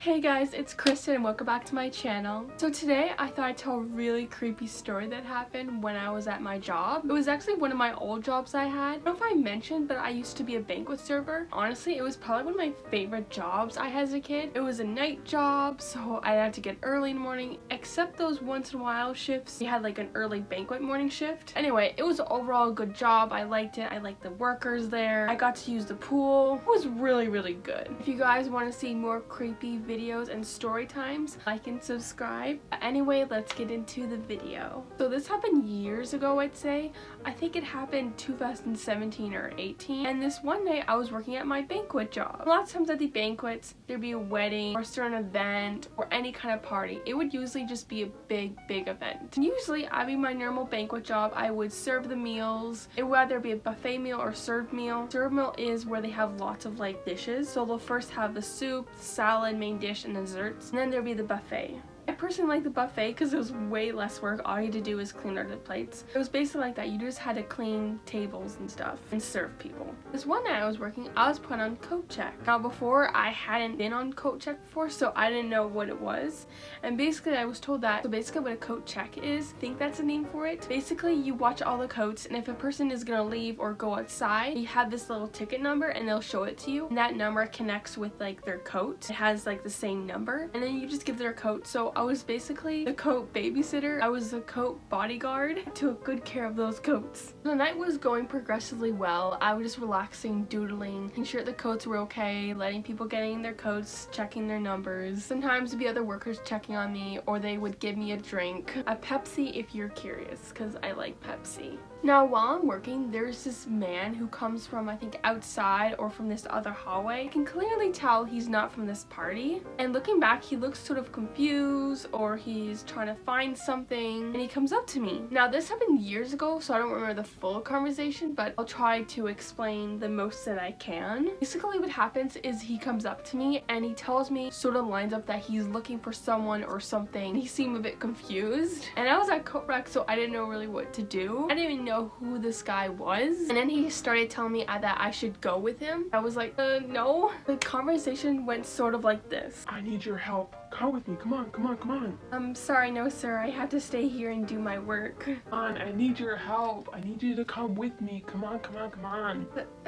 Hey guys, it's Kristen and welcome back to my channel. So today I thought I'd tell a really creepy story that happened when I was at my job. It was actually one of my old jobs I had. I don't know if I mentioned, but I used to be a banquet server. Honestly, it was probably one of my favorite jobs I had as a kid. It was a night job, so I had to get early in the morning, except those once in a while shifts. We had like an early banquet morning shift. Anyway, it was overall a good job. I liked it. I liked the workers there. I got to use the pool. It was really good. If you guys want to see more creepy videos and story times, like and subscribe. Anyway, let's get into the video. So this happened years ago, I'd say. I think it happened 2017 or 18, and this one night I was working at my banquet job. Lots of times at the banquets there'd be a wedding or a certain event or any kind of party. It would usually just be a big event. And usually I'd be my normal banquet job. I would serve the meals. It would either be a buffet meal or served meal. Served meal is where they have lots of like dishes, so they'll first have the soup, salad, main dish, and desserts, and then there'll be the buffet. I personally like the buffet because it was way less work. All you had to do was clean out the plates. It was basically like that. You just had to clean tables and stuff and serve people. This one night I was working, I was put on coat check. Now before, I hadn't been on coat check before, so I didn't know what it was. And basically I was told that, so basically what a coat check is, I think that's a name for it. Basically you watch all the coats, and if a person is gonna leave or go outside, you have this little ticket number and they'll show it to you. And that number connects with like their coat. It has like the same number, and then you just give their coat. So I was basically the coat babysitter. I was a coat bodyguard. I took good care of those coats. The night was going progressively well. I was just relaxing, doodling, making sure the coats were okay, letting people get in their coats, checking their numbers. Sometimes there'd be other workers checking on me, or they would give me a drink. A Pepsi if you're curious, because I like Pepsi. Now while I'm working, there's this man who comes from, I think, outside or from this other hallway. I can clearly tell he's not from this party, and looking back he looks sort of confused, or he's trying to find something, and he comes up to me. Now this happened years ago, so I don't remember the full conversation, but I'll try to explain the most that I can. Basically what happens is he comes up to me and he tells me, sort of lines up, that he's looking for someone or something. He seemed a bit confused, and I was at coat rec, so I didn't know really what to do. I didn't even know who this guy was, and then he started telling me that I should go with him. I was like, no. The conversation went sort of like this. I need your help. Come with me. Come on. I'm sorry, no sir. I have to stay here and do my work. Come on, I need your help. I need you to come with me. Come on.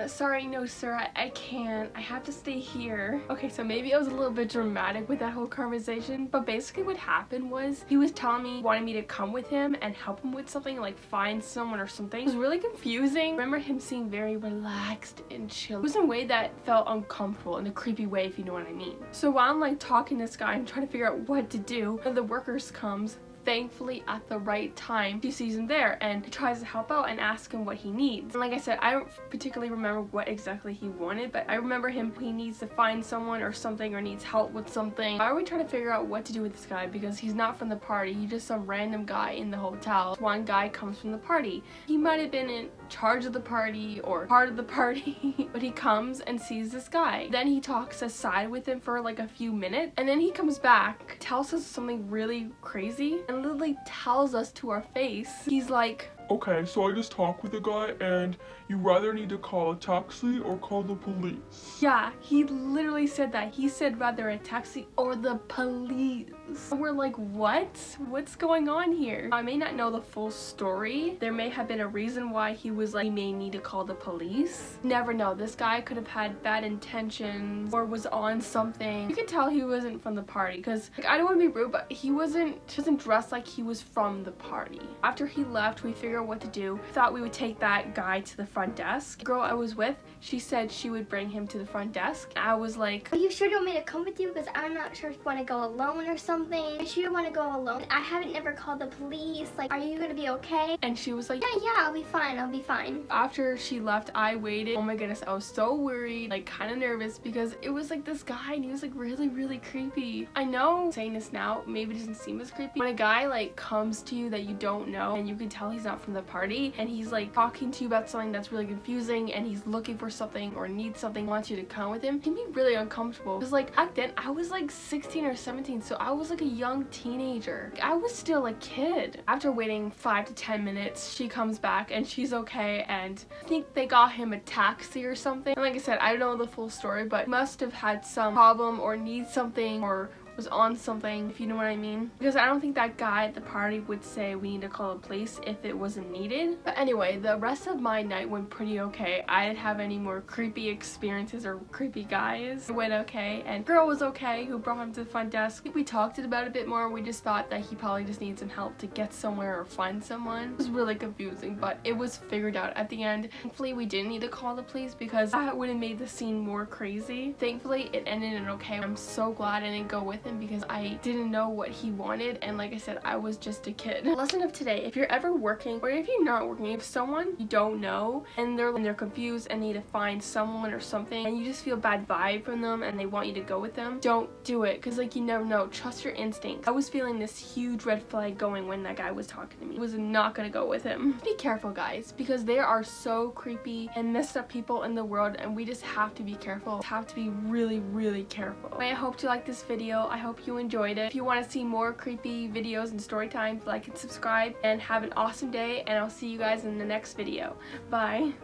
Sorry, no sir. I can't. I have to stay here. Okay, so maybe I was a little bit dramatic with that whole conversation, but basically what happened was he was telling me, wanting me to come with him and help him with something, like find someone or something. It was really confusing. I remember him seeming very relaxed and chill. It was in a way that felt uncomfortable, in a creepy way, if you know what I mean. So while I'm like talking to this guy and trying to figure out what to do, one of the workers comes, thankfully at the right time. She sees him there and tries to help out and ask him what he needs. And like I said, I don't particularly remember what exactly he wanted, but I remember he needs to find someone or something, or needs help with something. I always try to figure out what to do with this guy because he's not from the party. He's just some random guy in the hotel. One guy comes from the party. He might have been in charge of the party or part of the party, but he comes and sees this guy. Then he talks aside with him for like a few minutes, and then he comes back, tells us something really crazy, and literally tells us to our face. He's like, Okay, so I just talked with a guy, and you rather need to call a taxi or call the police. Yeah, he literally said that. He said rather a taxi or the police. We're like, what? What's going on here? I may not know the full story. There may have been a reason why he was like, he may need to call the police. Never know. This guy could have had bad intentions or was on something. You could tell he wasn't from the party because, like, I don't want to be rude, but he wasn't dressed like he was from the party. After he left, we figured out what to do. Thought we would take that guy to the front desk. The girl I was with, she said she would bring him to the front desk. I was like, are you sure you want me to come with you? Because I'm not sure if you want to go alone or something. I'm sure you want to go alone. I haven't never called the police. Like, are you gonna be okay? And she was like, yeah, I'll be fine. After she left, I waited. Oh my goodness, I was so worried, like kind of nervous, because it was like this guy and he was like really creepy. I know saying this now maybe doesn't seem as creepy. When a guy like comes to you that you don't know and you can tell he's not from the party and he's like talking to you about something that's really confusing and he's looking for something or needs something, wants you to come with him, it can be really uncomfortable. Because like back then I was like 16 or 17, so I was like a young teenager. I was still a kid. After waiting 5 to 10 minutes, she comes back and she's okay, and I think they got him a taxi or something. And like I said, I don't know the full story, but must have had some problem or needs something or was on something, if you know what I mean. Because I don't think that guy at the party would say we need to call the police if it wasn't needed. But anyway, the rest of my night went pretty okay. I didn't have any more creepy experiences or creepy guys. It went okay, and girl was okay who brought him to the front desk. We talked about it a bit more. We just thought that he probably just needs some help to get somewhere or find someone. It was really confusing, but it was figured out at the end. Thankfully, we didn't need to call the police because that would have made the scene more crazy. Thankfully, it ended in okay. I'm so glad I didn't go with him because I didn't know what he wanted, and like I said, I was just a kid. Lesson of today: if you're ever working or if you're not working, if someone you don't know and they're confused and need to find someone or something and you just feel bad vibe from them and they want you to go with them, don't do it, because like you never know. Trust your instinct. I was feeling this huge red flag going when that guy was talking to me. I was not gonna go with him. Be careful, guys, because there are so creepy and messed up people in the world, and we just have to be careful. Have to be really, really careful. I hope you liked this video. I hope you enjoyed it. If you want to see more creepy videos and story times, like and subscribe, and have an awesome day, and I'll see you guys in the next video. Bye.